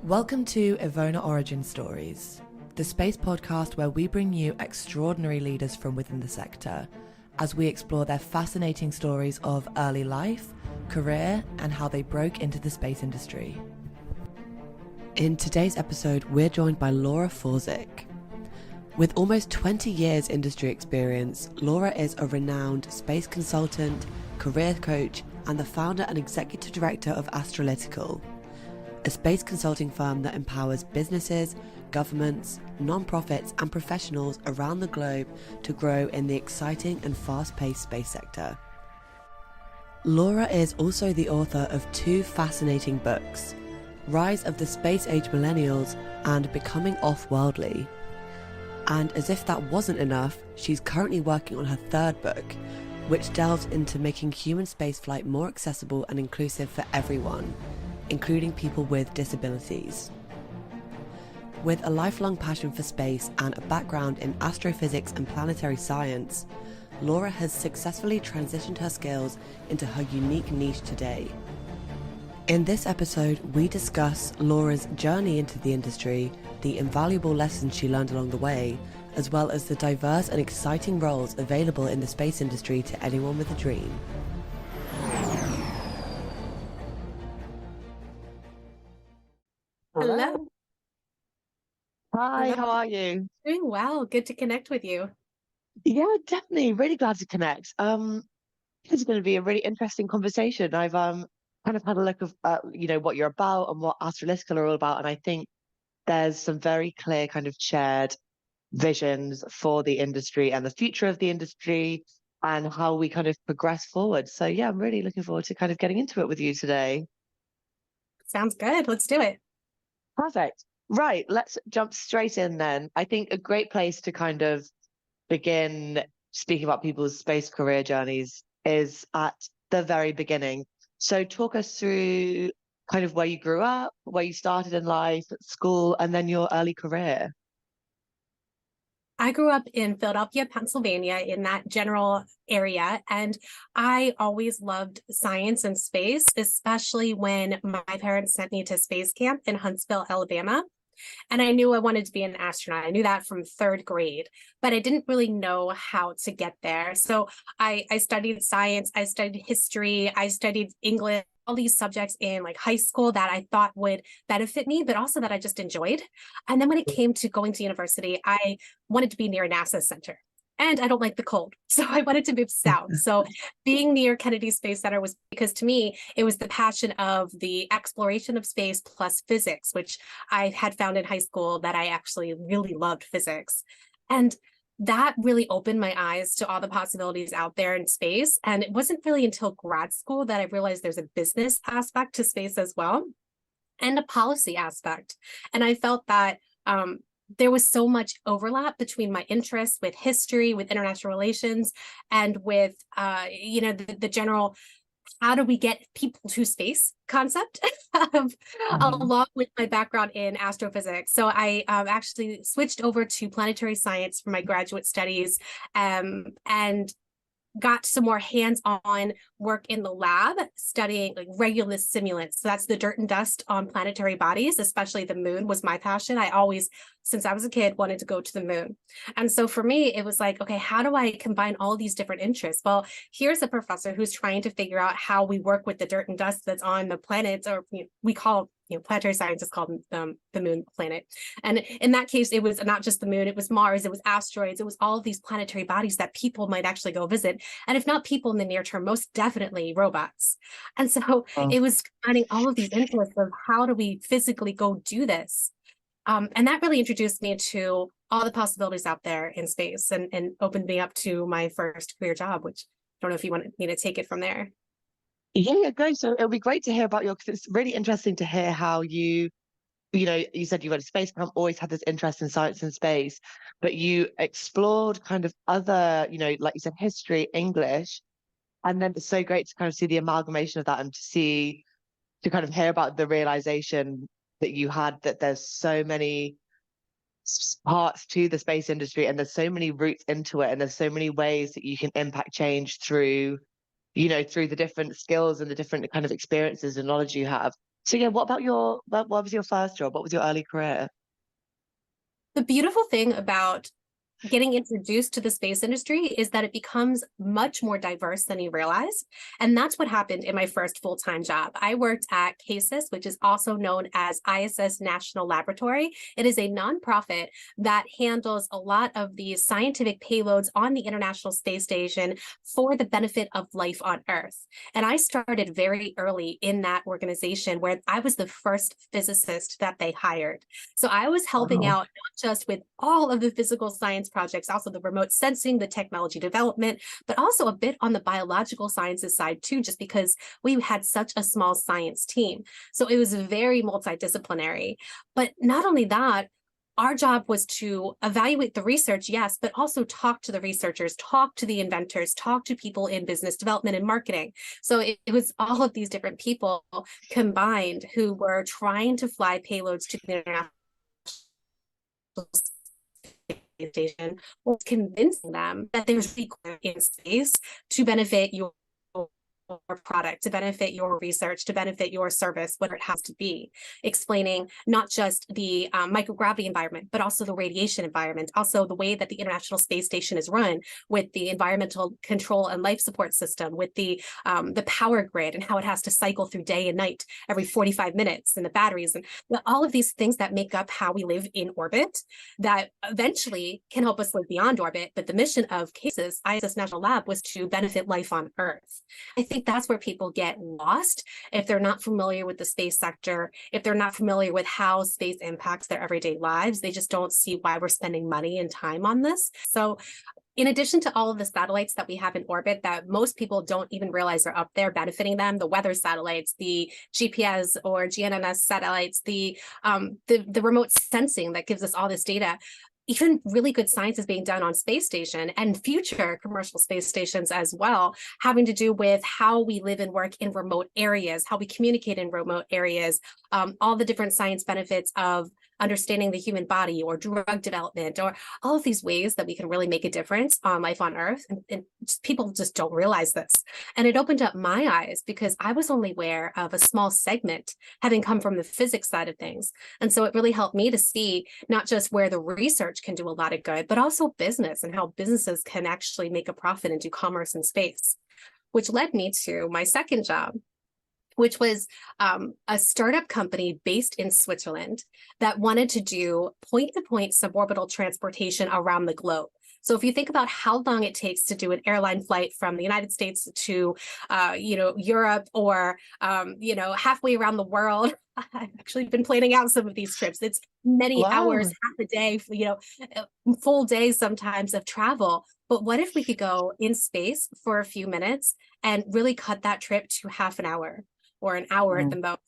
Welcome to EVONA Origin Stories, the space podcast where we bring you extraordinary leaders from within the sector as we explore their fascinating stories of early life, career, and how they broke into the space industry. In today's episode, we're joined by Laura Forczyk. With almost 20 years industry experience, Laura is a renowned space consultant, career coach, and the founder and executive director of Astralytical, a space consulting firm that empowers businesses, governments, non-profits, and professionals around the globe to grow in the exciting and fast-paced space sector. Laura is also the author of two fascinating books, Rise of the Space Age Millennials and Becoming Off-Worldly. And as if that wasn't enough, she's currently working on her third book, which delves into making human spaceflight more accessible and inclusive for everyone, including people with disabilities. With a lifelong passion for space and a background in astrophysics and planetary science, Laura has successfully transitioned her skills into her unique niche today. In this episode, we discuss Laura's journey into the industry, the invaluable lessons she learned along the way, as well as the diverse and exciting roles available in the space industry to anyone with a dream. Hello. Hi, Hello. how are you? Doing well. Good to connect with you. Yeah, definitely. Really glad to connect. This is going to be a really interesting conversation. I've kind of had a look of what you're about and what Astralytical are all about, and I think there's some very clear kind of shared visions for the industry and the future of the industry and how we kind of progress forward. So yeah, I'm really looking forward to kind of getting into it with you today. Sounds good. Let's do it. Perfect. Right, let's jump straight in then. I think a great place to kind of begin speaking about people's space career journeys is at the very beginning. So talk us through kind of where you grew up, where you started in life, at school, and then your early career. I grew up in Philadelphia, Pennsylvania, in that general area, and I always loved science and space, especially when my parents sent me to space camp in Huntsville, Alabama. And I knew I wanted to be an astronaut. I knew that from third grade, but I didn't really know how to get there. So I studied science, I studied history, I studied English, all these subjects in like high school that I thought would benefit me, but also that I just enjoyed. And then when it came to going to university, I wanted to be near a NASA center. And I don't like the cold. So I wanted to move south. So being near Kennedy Space Center was because to me, it was the passion of the exploration of space plus physics, which I had found in high school that I actually really loved physics. And that really opened my eyes to all the possibilities out there in space. And it wasn't really until grad school that I realized there's a business aspect to space as well, and a policy aspect. And I felt that there was so much overlap between my interests with history, with international relations, and with the general how do we get people to space concept along with my background in astrophysics. So I actually switched over to planetary science for my graduate studies and got some more hands-on work in the lab studying like Regulus simulants. So that's the dirt and dust on planetary bodies, especially the moon was my passion. I always, since I was a kid, wanted to go to the moon. And so for me, it was like, okay, how do I combine all these different interests? Well, here's a professor who's trying to figure out how we work with the dirt and dust that's on the planets, or we call planetary science is called the moon planet. And in that case, it was not just the moon, it was Mars, it was asteroids, it was all of these planetary bodies that people might actually go visit. And if not people in the near term, most definitely robots. And so it was combining all of these interests of how do we physically go do this? And that really introduced me to all the possibilities out there in space and opened me up to my first career job, which I don't know if you want me to take it from there. Yeah, great. So it'll be great to hear about because it's really interesting to hear how you said you went to space camp, always had this interest in science and space, but you explored kind of other, like you said, history, English, and then it's so great to kind of see the amalgamation of that and to kind of hear about the realization that you had that there's so many parts to the space industry and there's so many routes into it and there's so many ways that you can impact change through through the different skills and the different kind of experiences and knowledge you have. So yeah, what about what was your first job? What was your early career? The beautiful thing about getting introduced to the space industry is that it becomes much more diverse than you realize. And that's what happened in my first full-time job. I worked at CASIS, which is also known as ISS National Laboratory. It is a nonprofit that handles a lot of the scientific payloads on the International Space Station for the benefit of life on Earth. And I started very early in that organization where I was the first physicist that they hired. So I was helping out not just with all of the physical science projects, also the remote sensing, the technology development, but also a bit on the biological sciences side too, just because we had such a small science team. So it was very multidisciplinary. But not only that, our job was to evaluate the research, yes, but also talk to the researchers, talk to the inventors, talk to people in business development and marketing. So it was all of these different people combined who were trying to fly payloads to the International Station, was convincing them that there's really in space to benefit your product, to benefit your research, to benefit your service, whatever it has to be, explaining not just the microgravity environment, but also the radiation environment, also the way that the International Space Station is run with the environmental control and life support system, with the power grid and how it has to cycle through day and night every 45 minutes, and the batteries, and all of these things that make up how we live in orbit that eventually can help us live beyond orbit. But the mission of CASIS, ISS National Lab, was to benefit life on Earth. I think that's where people get lost if they're not familiar with the space sector, if they're not familiar with how space impacts their everyday lives. They just don't see why we're spending money and time on this. So in addition to all of the satellites that we have in orbit that most people don't even realize are up there benefiting them, the weather satellites, the GPS or GNSS satellites, the remote sensing that gives us all this data, even really good science is being done on space station and future commercial space stations as well, having to do with how we live and work in remote areas, how we communicate in remote areas, all the different science benefits of understanding the human body or drug development, or all of these ways that we can really make a difference on life on Earth. And people just don't realize this. And it opened up my eyes because I was only aware of a small segment, having come from the physics side of things. And so it really helped me to see not just where the research can do a lot of good, but also business and how businesses can actually make a profit and do commerce in space, which led me to my second job, which was a startup company based in Switzerland that wanted to do point-to-point suborbital transportation around the globe. So if you think about how long it takes to do an airline flight from the United States to, Europe, or, halfway around the world, I've actually been planning out some of these trips. It's many hours, half a day, full days sometimes of travel. But what if we could go in space for a few minutes and really cut that trip to half an hour or an hour at the most?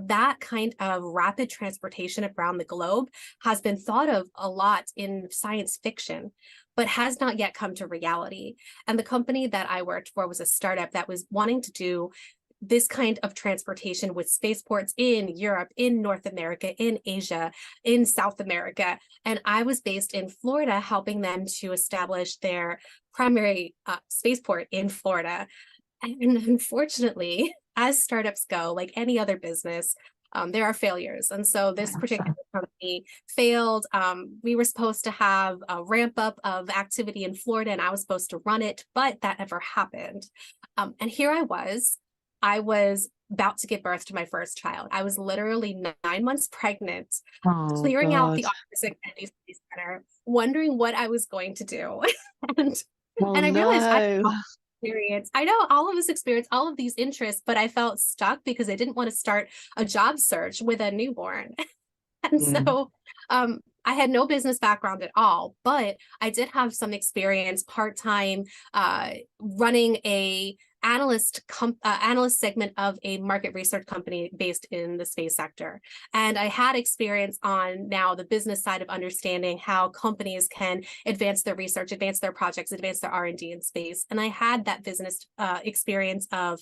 That kind of rapid transportation around the globe has been thought of a lot in science fiction, but has not yet come to reality. And the company that I worked for was a startup that was wanting to do this kind of transportation with spaceports in Europe, in North America, in Asia, in South America. And I was based in Florida, helping them to establish their primary spaceport in Florida. And unfortunately, as startups go, like any other business, there are failures. And so this particular company failed. We were supposed to have a ramp up of activity in Florida, and I was supposed to run it, but that never happened. And here I was about to give birth to my first child. I was literally 9 months pregnant, clearing out the office at Kennedy Space Center, wondering what I was going to do. and I realized I know all of this experience, all of these interests, but I felt stuck because I didn't want to start a job search with a newborn. And so I had no business background at all, but I did have some experience part-time running a analyst segment of a market research company based in the space sector. And I had experience on now the business side of understanding how companies can advance their research, advance their projects, advance their R&D in space. And I had that business experience of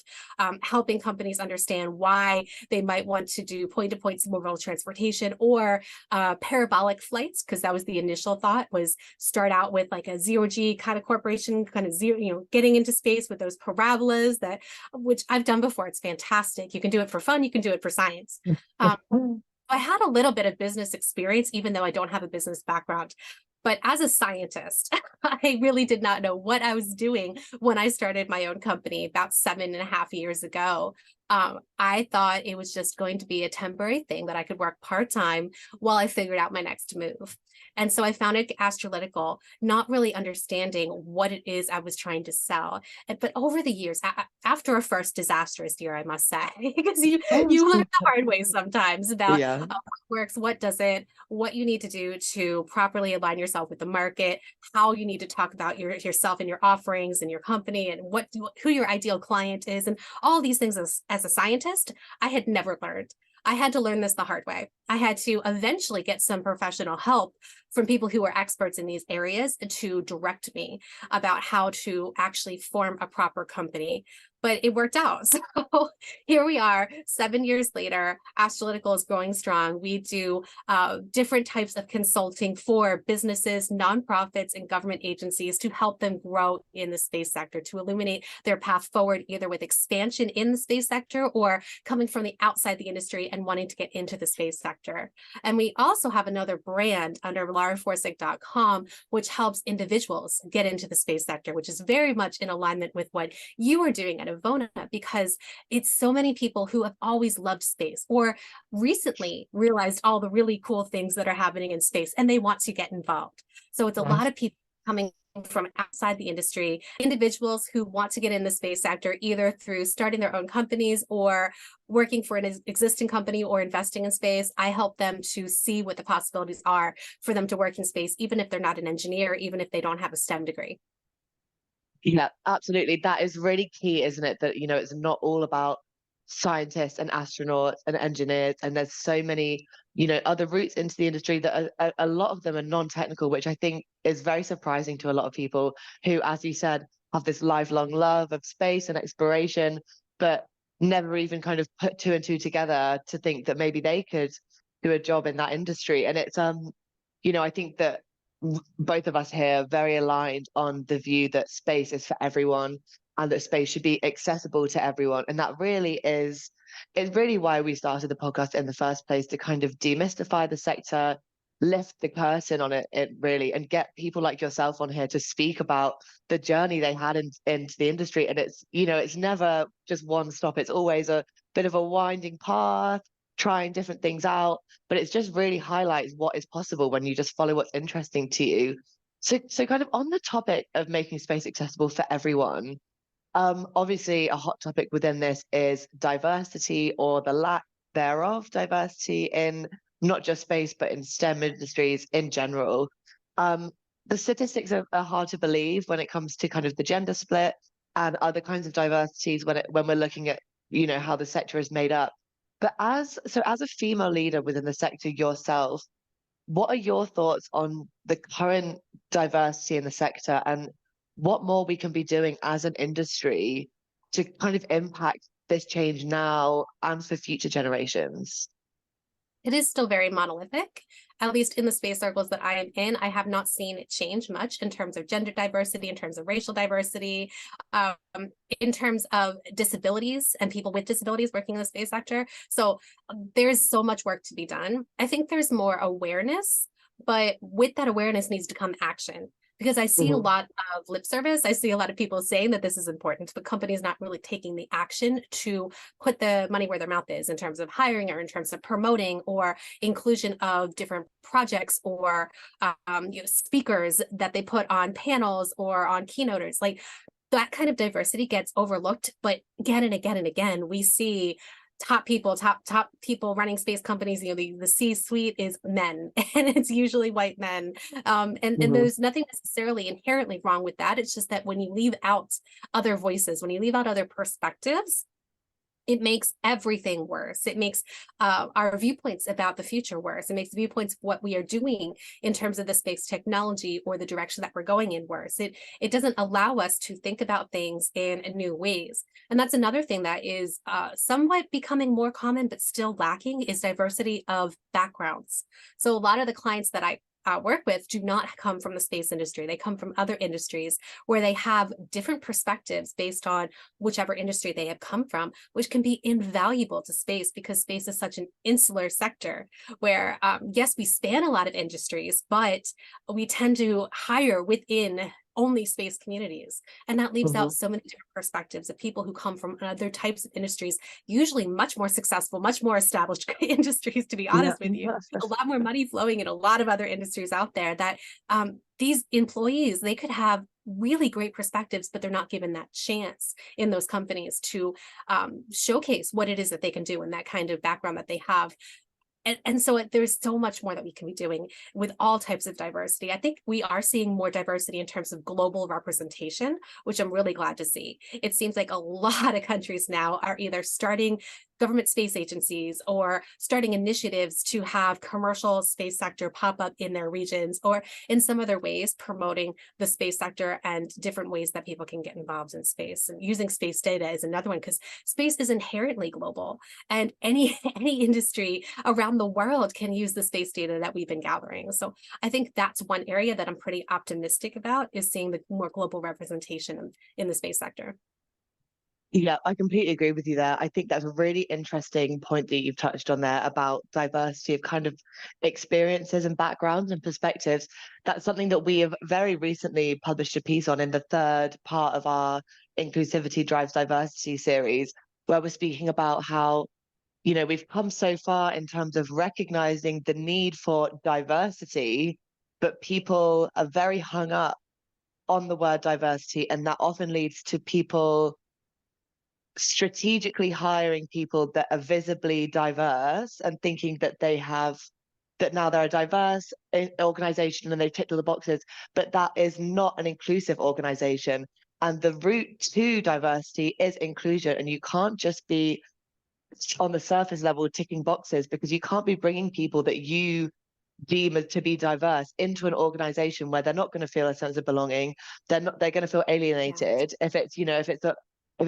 helping companies understand why they might want to do point-to-point suborbital transportation or parabolic flights, because that was the initial thought, was start out with like a zero-G kind of corporation, kind of zero, getting into space with those parabola parabolas, which I've done before. It's fantastic. You can do it for fun. You can do it for science. I had a little bit of business experience, even though I don't have a business background. But as a scientist, I really did not know what I was doing when I started my own company about 7.5 years ago. I thought it was just going to be a temporary thing that I could work part-time while I figured out my next move. And so I founded Astralytical, not really understanding what it is I was trying to sell. But over the years, after a first disastrous year, I must say, because you learn the hard way sometimes about what works, what doesn't, what you need to do to properly align yourself with the market, how you need to talk about yourself and your offerings and your company, and who your ideal client is, and all these things as a scientist, I had never learned. I had to learn this the hard way. I had to eventually get some professional help from people who are experts in these areas to direct me about how to actually form a proper company. But it worked out. So here we are, 7 years later. Astralytical is growing strong. We do different types of consulting for businesses, nonprofits, and government agencies to help them grow in the space sector, to illuminate their path forward, either with expansion in the space sector or coming from the outside the industry and wanting to get into the space sector. And we also have another brand under lauraforczyk.com, which helps individuals get into the space sector, which is very much in alignment with what you are doing at EVONA, because it's so many people who have always loved space or recently realized all the really cool things that are happening in space, and they want to get involved. So it's a lot of people coming from outside the industry, individuals who want to get in the space sector, either through starting their own companies or working for an existing company or investing in space. I help them to see what the possibilities are for them to work in space, even if they're not an engineer, even if they don't have a STEM degree. Yeah, absolutely. That is really key, isn't it? That, it's not all about scientists and astronauts and engineers. And there's so many, other routes into the industry that a lot of them are non-technical, which I think is very surprising to a lot of people who, as you said, have this lifelong love of space and exploration, but never even kind of put two and two together to think that maybe they could do a job in that industry. And it's, I think that both of us here are very aligned on the view that space is for everyone and that space should be accessible to everyone. And that is really why we started the podcast in the first place, to kind of demystify the sector, lift the curtain on it really, and get people like yourself on here to speak about the journey they had into the industry. And it's never just one stop. It's always a bit of a winding path, trying different things out, but it just really highlights what is possible when you just follow what's interesting to you. So kind of on the topic of making space accessible for everyone, obviously a hot topic within this is diversity, or the lack thereof diversity, in not just space, but in STEM industries in general. The statistics are hard to believe when it comes to kind of the gender split and other kinds of diversities when we're looking at, how the sector is made up. But as a female leader within the sector yourself, what are your thoughts on the current diversity in the sector, and what more we can be doing as an industry to kind of impact this change now and for future generations? It is still very monolithic, at least in the space circles that I am in. I have not seen it change much in terms of gender diversity, in terms of racial diversity, in terms of disabilities and people with disabilities working in the space sector. So there's so much work to be done. I think there's more awareness, but with that awareness needs to come action. Because I see a lot of lip service. I see a lot of people saying that this is important, but companies not really taking the action to put the money where their mouth is in terms of hiring, or in terms of promoting, or inclusion of different projects, or speakers that they put on panels or on keynoters. Like, that kind of diversity gets overlooked, but again and again and again, we see top people running space companies, the C-suite is men, and it's usually white men. And there's nothing necessarily inherently wrong with that. It's just that when you leave out other voices, when you leave out other perspectives, it makes everything worse. It makes our viewpoints about the future worse. It makes viewpoints of what we are doing in terms of the space technology or the direction that we're going in worse. It doesn't allow us to think about things in new ways. And that's another thing that is somewhat becoming more common, but still lacking, is diversity of backgrounds. So a lot of the clients that work with do not come from the space industry. They come from other industries where they have different perspectives based on whichever industry they have come from, which can be invaluable to space, because space is such an insular sector where, yes, we span a lot of industries, but we tend to hire within only space communities. And that leaves out so many different perspectives of people who come from other types of industries, usually much more successful, much more established industries, to be honest with you. A lot more money flowing in a lot of other industries out there, that these employees, they could have really great perspectives, but they're not given that chance in those companies to showcase what it is that they can do and that kind of background that they have. And so there's so much more that we can be doing with all types of diversity. I think we are seeing more diversity in terms of global representation, which I'm really glad to see. It seems like a lot of countries now are either starting government space agencies or starting initiatives to have commercial space sector pop up in their regions, or in some other ways promoting the space sector and different ways that people can get involved in space. And using space data is another one, because space is inherently global, and any industry around the world can use the space data that we've been gathering. So I think that's one area that I'm pretty optimistic about, is seeing the more global representation in the space sector. Yeah, I completely agree with you there. I think that's a really interesting point that you've touched on there about diversity of kind of experiences and backgrounds and perspectives. That's something that we have very recently published a piece on in the third part of our Inclusivity Drives Diversity series, where we're speaking about how, you know, we've come so far in terms of recognizing the need for diversity, but people are very hung up on the word diversity, and that often leads to people strategically hiring people that are visibly diverse and thinking that now they're a diverse organization and they've ticked all the boxes, but that is not an inclusive organization. And the route to diversity is inclusion, and you can't just be on the surface level ticking boxes, because you can't be bringing people that you deem to be diverse into an organization where they're not going to feel a sense of belonging. They're going to feel alienated. If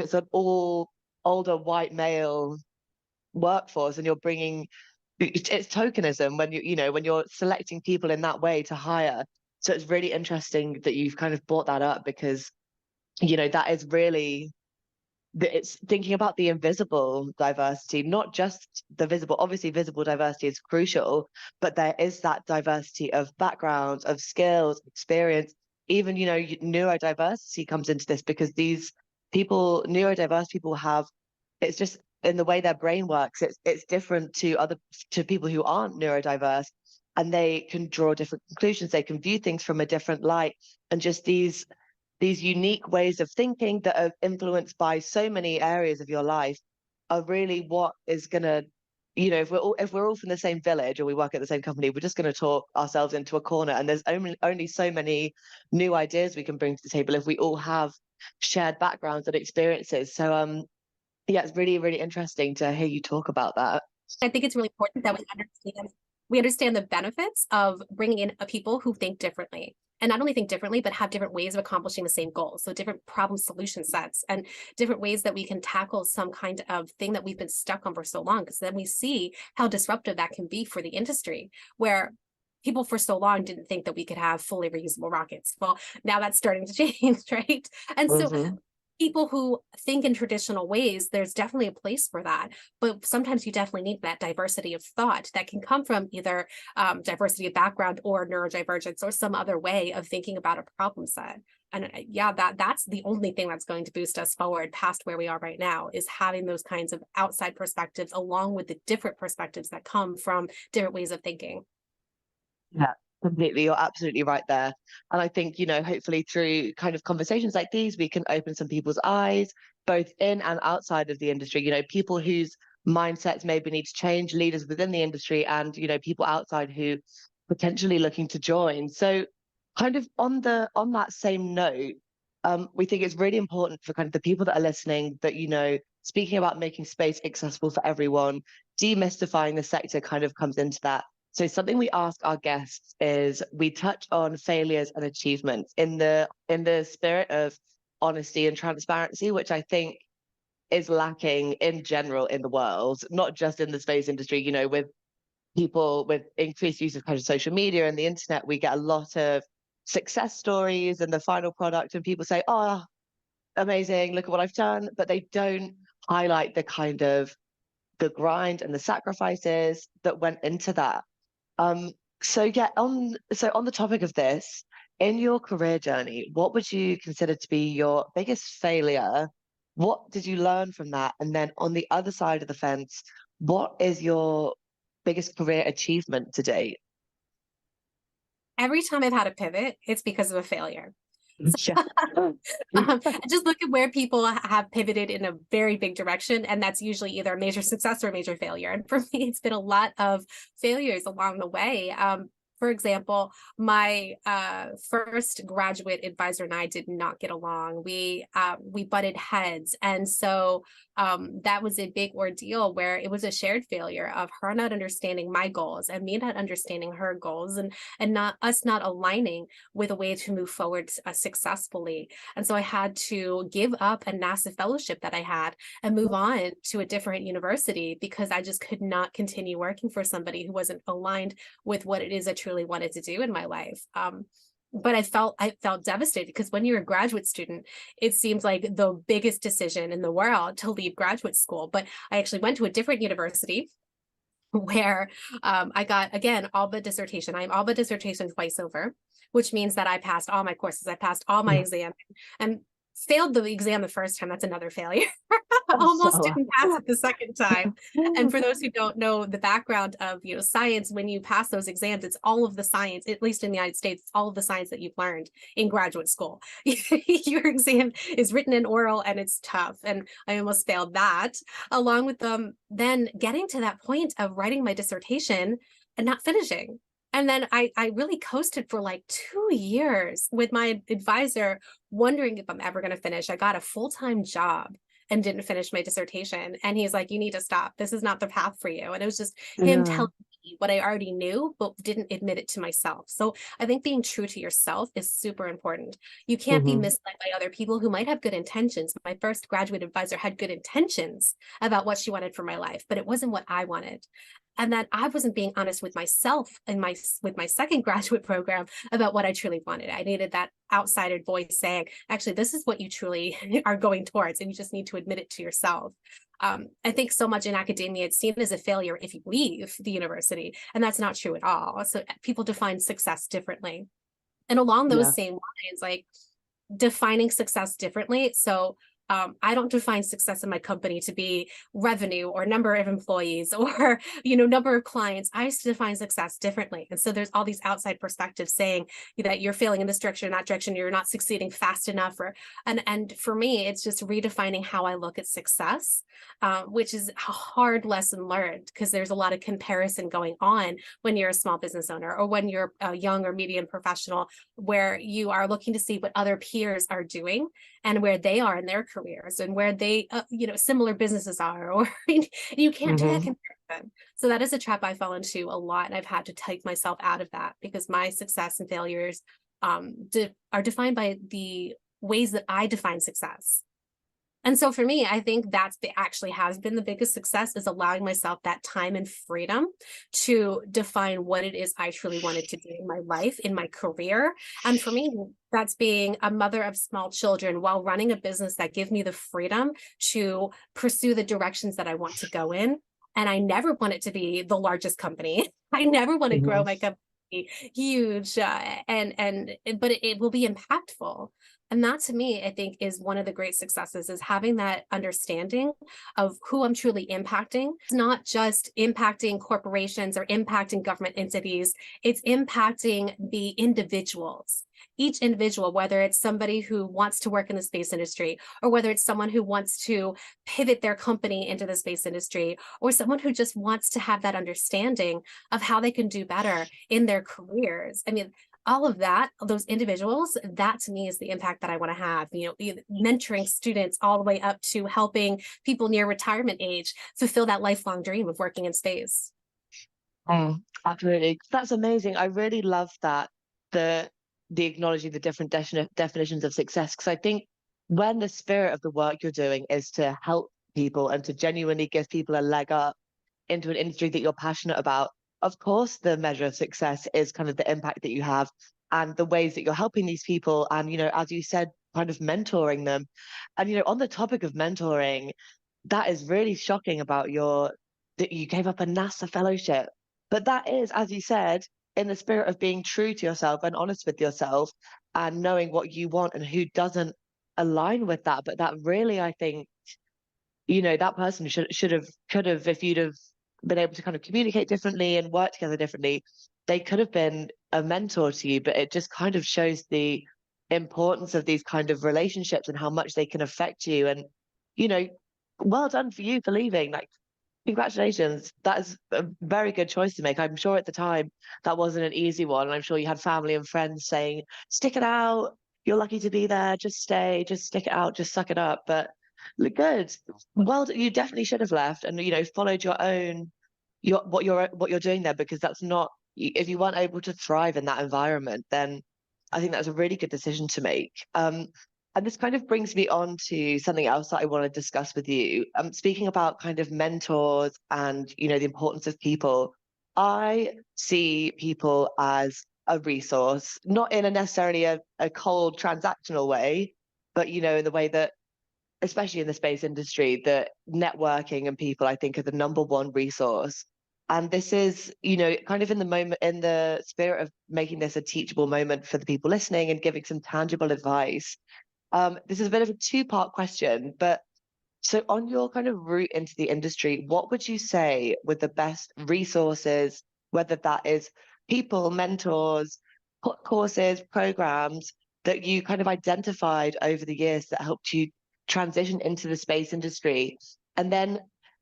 it's an all older white male workforce, and you're bringing, it's tokenism when when you're selecting people in that way to hire. So it's really interesting that you've kind of brought that up, because that is really it's thinking about the invisible diversity, not just the visible. Obviously visible diversity is crucial, but there is that diversity of backgrounds, of skills, experience. Even neurodiversity comes into this, because these neurodiverse people it's just in the way their brain works, it's different to people who aren't neurodiverse, and they can draw different conclusions, they can view things from a different light, and just these unique ways of thinking that are influenced by so many areas of your life are really what is gonna, if we're all from the same village or we work at the same company, we're just going to talk ourselves into a corner, and there's only so many new ideas we can bring to the table if we all have shared backgrounds and experiences. So yeah, it's really, really interesting to hear you talk about that. I think it's really important that we understand the benefits of bringing in people who think differently, and not only think differently, but have different ways of accomplishing the same goal. So different problem solution sets and different ways that we can tackle some kind of thing that we've been stuck on for so long, because then we see how disruptive that can be for the industry, where people for so long didn't think that we could have fully reusable rockets. Well, now that's starting to change, right? And so people who think in traditional ways, there's definitely a place for that. But sometimes you definitely need that diversity of thought that can come from either diversity of background or neurodivergence or some other way of thinking about a problem set. And yeah, that's the only thing that's going to boost us forward past where we are right now, is having those kinds of outside perspectives along with the different perspectives that come from different ways of thinking. Yeah, completely. You're absolutely right there. And I think, hopefully through kind of conversations like these, we can open some people's eyes, both in and outside of the industry, people whose mindsets maybe need to change, leaders within the industry, and, people outside who potentially looking to join. So kind of on that same note, we think it's really important for kind of the people that are listening that, speaking about making space accessible for everyone, demystifying the sector kind of comes into that. So something we ask our guests is we touch on failures and achievements in the spirit of honesty and transparency, which I think is lacking in general in the world, not just in the space industry, with people with increased use of kind of social media and the internet, we get a lot of success stories and the final product, and people say, oh, amazing, look at what I've done, but they don't highlight the kind of the grind and the sacrifices that went into that. So yeah, on the topic of this, in your career journey, what would you consider to be your biggest failure? What did you learn from that? And then on the other side of the fence, what is your biggest career achievement to date? Every time I've had a pivot, it's because of a failure. Yeah. Just look at where people have pivoted in a very big direction, and that's usually either a major success or a major failure. And for me, it's been a lot of failures along the way. For example, my first graduate advisor and I did not get along. We butted heads, and so that was a big ordeal where it was a shared failure of her not understanding my goals and me not understanding her goals, and not us not aligning with a way to move forward successfully. And so I had to give up a NASA fellowship that I had and move on to a different university because I just could not continue working for somebody who wasn't aligned with what it is I truly wanted to do in my life. But I felt devastated because when you're a graduate student, it seems like the biggest decision in the world to leave graduate school. But I actually went to a different university where I got, again, all but dissertation. I'm all but dissertation twice over, which means that I passed all my courses. I passed all my exams and failed the exam the first time. That's another failure. Almost didn't pass it the second time. And for those who don't know the background of, science, when you pass those exams, it's all of the science, at least in the United States, it's all of the science that you've learned in graduate school. Your exam is written in oral and it's tough. And I almost failed that, along with then getting to that point of writing my dissertation and not finishing. And then I really coasted for like 2 years with my advisor, wondering if I'm ever going to finish. I got a full-time job and didn't finish my dissertation. And he's like, you need to stop. This is not the path for you. And it was just him telling me what I already knew, but didn't admit it to myself. So I think being true to yourself is super important. You can't be misled by other people who might have good intentions. My first graduate advisor had good intentions about what she wanted for my life, but it wasn't what I wanted. And that I wasn't being honest with myself and with my second graduate program about what I truly wanted. I needed that outsider voice saying, actually, this is what you truly are going towards, and you just need to admit it to yourself. I think so much in academia, it's seen as a failure if you leave the university, and that's not true at all. So people define success differently. And along those same lines, like defining success differently. So I don't define success in my company to be revenue or number of employees or, number of clients. I define success differently. And so there's all these outside perspectives saying that you're failing in this direction, or that direction, you're not succeeding fast enough. And for me, it's just redefining how I look at success, which is a hard lesson learned because there's a lot of comparison going on when you're a small business owner or when you're a young or medium professional, where you are looking to see what other peers are doing and where they are in their careers and where they, similar businesses are, or you can't do that comparison. So that is a trap I fell into a lot. And I've had to take myself out of that because my success and failures are defined by the ways that I define success. And so for me, I think actually has been the biggest success, is allowing myself that time and freedom to define what it is I truly wanted to do in my life, in my career. And for me, that's being a mother of small children while running a business that gives me the freedom to pursue the directions that I want to go in. And I never want it to be the largest company. I never want to grow my company huge, but it will be impactful. And that, to me, I think is one of the great successes, is having that understanding of who I'm truly impacting. It's not just impacting corporations or impacting government entities. It's impacting the individuals. Each individual, whether it's somebody who wants to work in the space industry, or whether it's someone who wants to pivot their company into the space industry, or someone who just wants to have that understanding of how they can do better in their careers. I mean, all of that, those individuals, that to me is the impact that I want to have, mentoring students all the way up to helping people near retirement age fulfill that lifelong dream of working in space. Absolutely. That's amazing. I really love that, the acknowledging the different definitions of success, because I think when the spirit of the work you're doing is to help people and to genuinely give people a leg up into an industry that you're passionate about, of course, the measure of success is kind of the impact that you have and the ways that you're helping these people. And, as you said, kind of mentoring them. And, on the topic of mentoring, that is really shocking about that you gave up a NASA fellowship. But that is, as you said, in the spirit of being true to yourself and honest with yourself and knowing what you want and who doesn't align with that. But that really, I think, that person could have, if you'd have been able to kind of communicate differently and work together differently, they could have been a mentor to you. But it just kind of shows the importance of these kind of relationships and how much they can affect you. And, well done for you for leaving. Like, congratulations. That is a very good choice to make. I'm sure at the time that wasn't an easy one. And I'm sure you had family and friends saying, stick it out. You're lucky to be there. Just stay, just stick it out, just suck it up. But look good. Well, you definitely should have left and, followed your own, what you're doing there, because that's not, if you weren't able to thrive in that environment, then I think that was a really good decision to make. And this kind of brings me on to something else that I want to discuss with you. Speaking about kind of mentors and, the importance of people, I see people as a resource, not in a necessarily a cold transactional way, but, in the way that, especially in the space industry, that networking and people, I think, are the number one resource. And this is, kind of in the spirit of making this a teachable moment for the people listening and giving some tangible advice. This is a bit of a two-part question, but so on your kind of route into the industry, what would you say were the best resources, whether that is people, mentors, courses, programs that you kind of identified over the years that helped you transition into the space industry? And then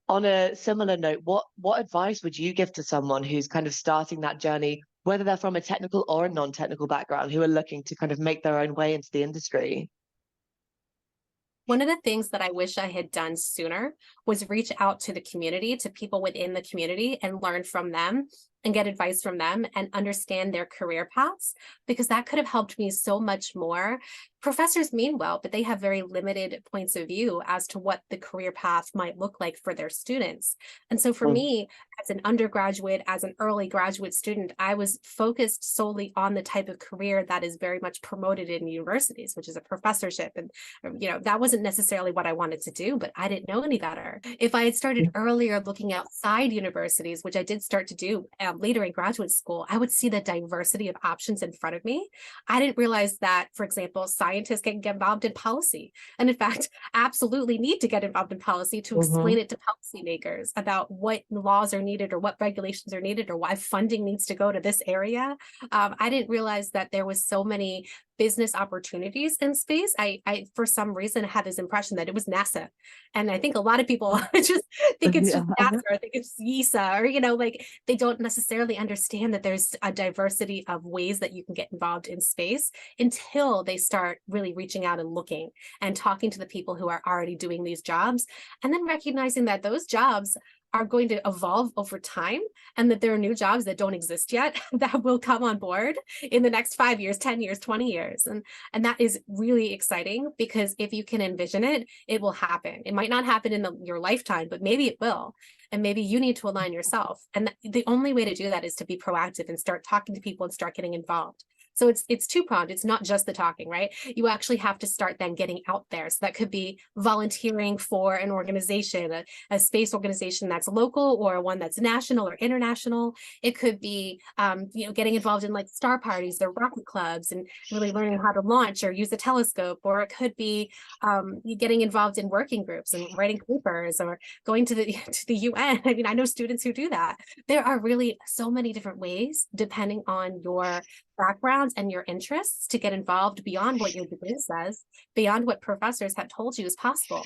on a similar note, what advice would you give to someone who's kind of starting that journey, whether they're from a technical or a non-technical background, who are looking to kind of make their own way into the industry? One of the things that I wish I had done sooner was reach out to the community, to people within the community, and learn from them and get advice from them and understand their career paths, because that could have helped me so much more. Professors mean well, but they have very limited points of view as to what the career path might look like for their students. And so for me, as an undergraduate, as an early graduate student, I was focused solely on the type of career that is very much promoted in universities, which is a professorship. And, that wasn't necessarily what I wanted to do, but I didn't know any better. If I had started earlier looking outside universities, which I did start to do later in graduate school, I would see the diversity of options in front of me. I didn't realize that, for example, scientists can get involved in policy, and in fact, absolutely need to get involved in policy to explain it to policymakers about what laws are needed or what regulations are needed or why funding needs to go to this area. I didn't realize that there was so many business opportunities in space. I for some reason had this impression that it was NASA. And I think a lot of people just think it's just NASA, or think it's ESA, or, like they don't necessarily understand that there's a diversity of ways that you can get involved in space until they start really reaching out and looking and talking to the people who are already doing these jobs, and then recognizing that those jobs are going to evolve over time, and that there are new jobs that don't exist yet that will come on board in the next 5 years, 10 years, 20 years. And that is really exciting, because if you can envision it, it will happen. It might not happen in your lifetime, but maybe it will. And maybe you need to align yourself. And the only way to do that is to be proactive and start talking to people and start getting involved. So it's two-pronged. It's not just the talking, right? You actually have to start then getting out there. So that could be volunteering for an organization, a space organization that's local or one that's national or international. It could be, getting involved in like star parties or rocket clubs and really learning how to launch or use a telescope. Or it could be getting involved in working groups and writing papers or going to the UN. I mean, I know students who do that. There are really so many different ways, depending on your backgrounds and your interests, to get involved beyond what your degree says, beyond what professors have told you is possible,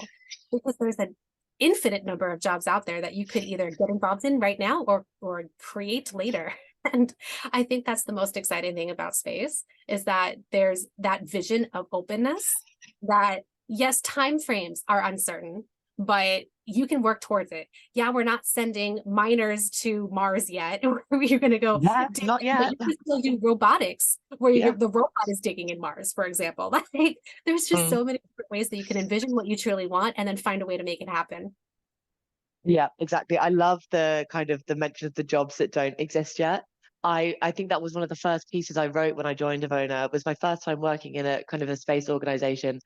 because there's an infinite number of jobs out there that you could either get involved in right now or create later. And I think that's the most exciting thing about space, is that there's that vision of openness, that yes, timeframes are uncertain, but you can work towards it. Yeah, we're not sending miners to Mars yet. You're going to go, not yet. But you can still do robotics, where the robot is digging in Mars, for example. Like, there's just so many different ways that you can envision what you truly want and then find a way to make it happen. Yeah, exactly. I love the kind of the mention of the jobs that don't exist yet. I think that was one of the first pieces I wrote when I joined EVONA. It was my first time working in a kind of a space organization.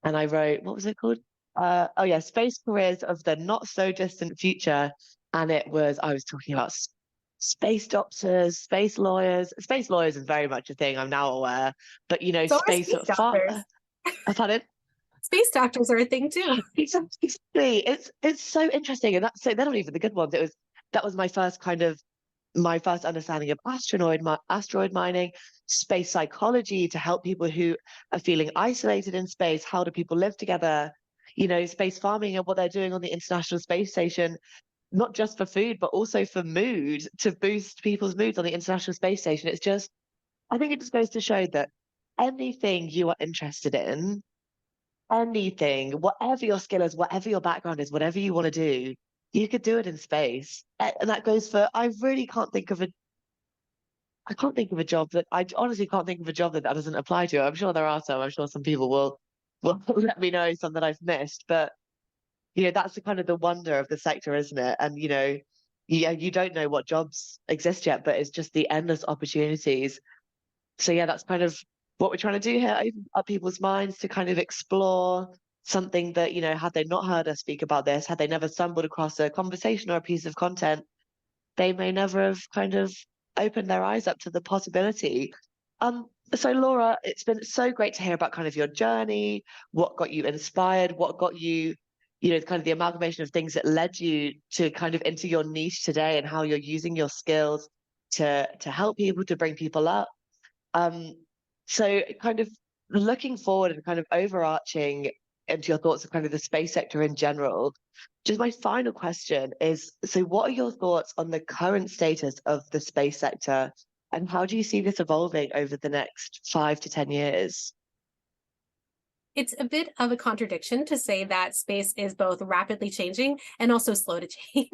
And I wrote, what was it called? Oh yeah, Space Careers of the Not So Distant Future. And I was talking about space doctors, space lawyers. Space lawyers is very much a thing, I'm now aware. But So are space space far, doctors. pardon? Space doctors are a thing too. Exactly. It's so interesting, and that's so they're not even the good ones. That was my first understanding of asteroid mining, space psychology to help people who are feeling isolated in space. How do people live together? Space farming and what they're doing on the International Space Station, not just for food, but also for mood, to boost people's moods on the International Space Station. I think it just goes to show that anything you are interested in, anything, whatever your skill is, whatever your background is, whatever you want to do, you could do it in space. And that goes for, I can't think of a job that, I honestly can't think of a job that doesn't apply to. I'm sure there are some, I'm sure some people will let me know some that I've missed. But, that's the kind of the wonder of the sector, isn't it? And, yeah, you don't know what jobs exist yet, but it's just the endless opportunities. So yeah, that's kind of what we're trying to do here, open up people's minds to kind of explore something that, had they not heard us speak about this, had they never stumbled across a conversation or a piece of content, they may never have kind of opened their eyes up to the possibility. So Laura, it's been so great to hear about kind of your journey, what got you inspired, what got you, kind of the amalgamation of things that led you to kind of into your niche today and how you're using your skills to help people, to bring people up. Um, so kind of looking forward and kind of overarching into your thoughts of kind of the space sector in general, just my final question is, so what are your thoughts on the current status of the space sector and how do you see this evolving over the next 5 to 10 years? It's a bit of a contradiction to say that space is both rapidly changing and also slow to change.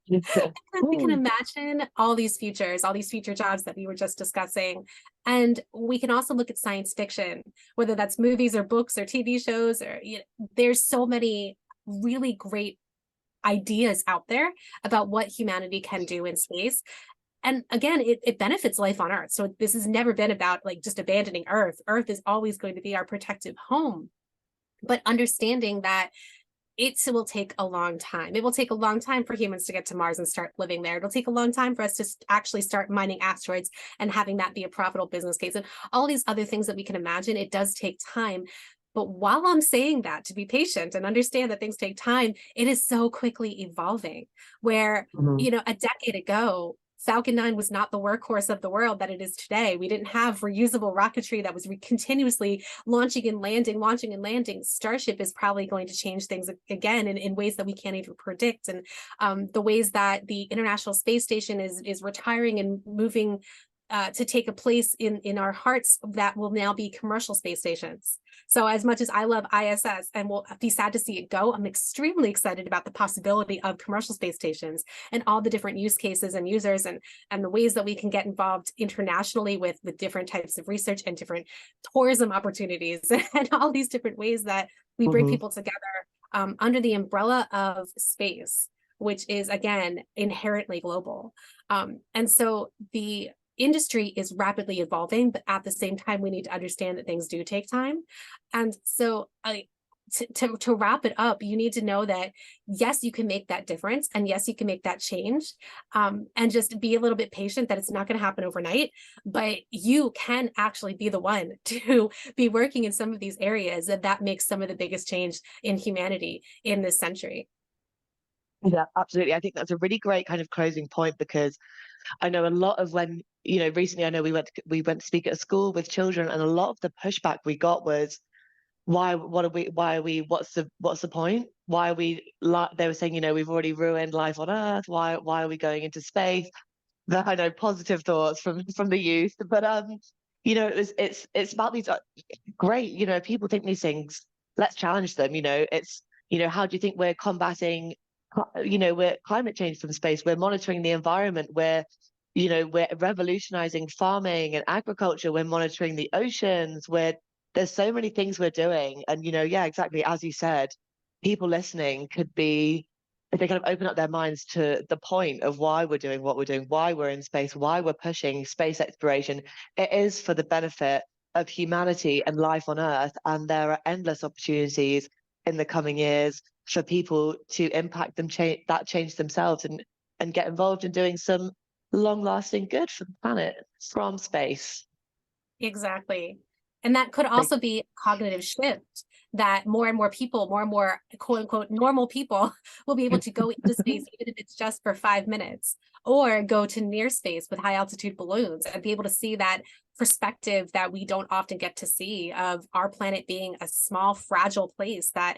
And we can imagine all these futures, all these future jobs that we were just discussing. And we can also look at science fiction, whether that's movies or books or TV shows, or there's so many really great ideas out there about what humanity can do in space. And again, it benefits life on Earth. So this has never been about like just abandoning Earth. Earth is always going to be our protective home. But understanding that it will take a long time. It will take a long time for humans to get to Mars and start living there. It'll take a long time for us to actually start mining asteroids and having that be a profitable business case. And all these other things that we can imagine, it does take time. But while I'm saying that, to be patient and understand that things take time, it is so quickly evolving where, Mhm. a decade ago, Falcon 9 was not the workhorse of the world that it is today. We didn't have reusable rocketry that was continuously launching and landing, launching and landing. Starship is probably going to change things again in ways that we can't even predict. And the ways that the International Space Station is retiring and moving to take a place in our hearts that will now be commercial space stations. So as much as I love ISS and will be sad to see it go, I'm extremely excited about the possibility of commercial space stations and all the different use cases and users and the ways that we can get involved internationally with different types of research and different tourism opportunities and all these different ways that we bring Mhm. people together under the umbrella of space, which is, again, inherently global. And so the industry is rapidly evolving, but at the same time, we need to understand that things do take time. And so to wrap it up, you need to know that, yes, you can make that difference. And yes, you can make that change, and just be a little bit patient that it's not going to happen overnight, but you can actually be the one to be working in some of these areas that makes some of the biggest change in humanity in this century. Yeah, absolutely. I think that's a really great kind of closing point because I know a lot of when, recently I know we went to speak at a school with children and a lot of the pushback we got was what's the point? Why are we they were saying, we've already ruined life on Earth. Why are we going into space? That I know positive thoughts from the youth, but it's about these great, people think these things, let's challenge them, it's, how do you think we're combating, we're climate change from space, we're monitoring the environment, we're revolutionizing farming and agriculture, we're monitoring the oceans, there's so many things we're doing. And, yeah, exactly. As you said, people listening could be if they kind of open up their minds to the point of why we're doing what we're doing, why we're in space, why we're pushing space exploration, it is for the benefit of humanity and life on Earth. And there are endless opportunities in the coming years for people to impact them, change themselves, and get involved in doing some long-lasting good for the planet from space. Exactly. And that could also be a cognitive shift, that more and more people, more and more quote unquote normal people will be able to go into space, even if it's just for 5 minutes, or go to near space with high altitude balloons and be able to see that perspective that we don't often get to see, of our planet being a small, fragile place that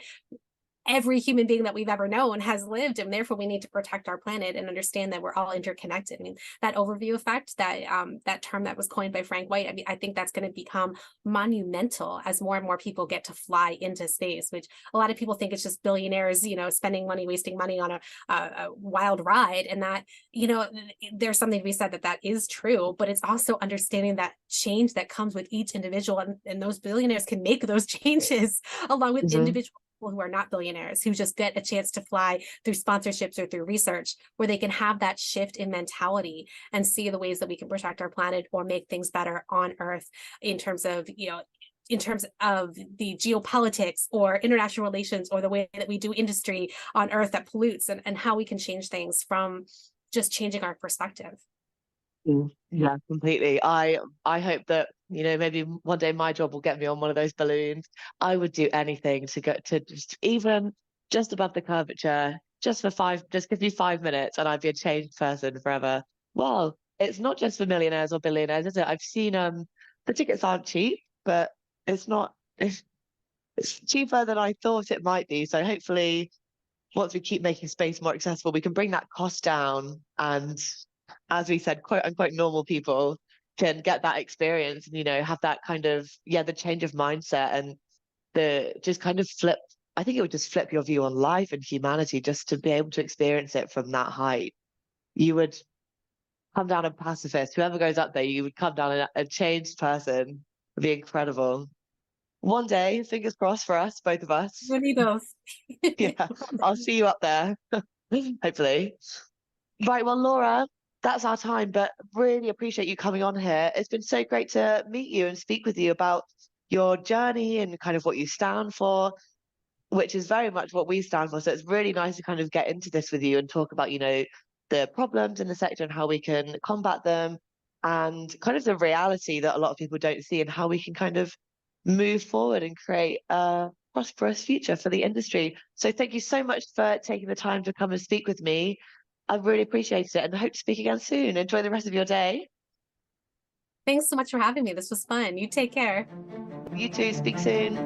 every human being that we've ever known has lived, and therefore we need to protect our planet and understand that we're all interconnected. I mean, that overview effect, that that term that was coined by Frank White, I mean, I think that's going to become monumental as more and more people get to fly into space, which a lot of people think it's just billionaires, you know, spending money, wasting money on a wild ride. And that, you know, there's something to be said that is true, but it's also understanding that change that comes with each individual, and those billionaires can make those changes along with individual who are not billionaires, who just get a chance to fly through sponsorships or through research, where they can have that shift in mentality and see the ways that we can protect our planet or make things better on Earth, in terms of, you know, in terms of the geopolitics or international relations, or the way that we do industry on Earth that pollutes, and how we can change things from just changing our perspective. Yeah, completely. I hope that, you know, maybe one day my job will get me on one of those balloons. I would do anything to go to just above the curvature, just give me 5 minutes, and I'd be a changed person forever. Well, it's not just for millionaires or billionaires, is it? I've seen the tickets aren't cheap, but it's not it's cheaper than I thought it might be. So hopefully, once we keep making space more accessible, we can bring that cost down, and, as we said, quote unquote normal people can get that experience, and, you know, have that kind of, the change of mindset, and the just kind of flip. I think it would just flip your view on life and humanity, just to be able to experience it from that height. You would come down a pacifist. Whoever goes up there, you would come down a changed person. It would be incredible. One day, fingers crossed for us, both of us. We need both. Yeah, I'll see you up there, hopefully. Right, well, Laura, that's our time, but really appreciate you coming on here. It's been so great to meet you and speak with you about your journey and kind of what you stand for, which is very much what we stand for. So it's really nice to kind of get into this with you and talk about, you know, the problems in the sector and how we can combat them, and kind of the reality that a lot of people don't see, and how we can kind of move forward and create a prosperous future for the industry. So thank you so much for taking the time to come and speak with me. I really appreciated it, and I hope to speak again soon. Enjoy the rest of your day. Thanks so much for having me. This was fun. You take care. You too. Speak soon.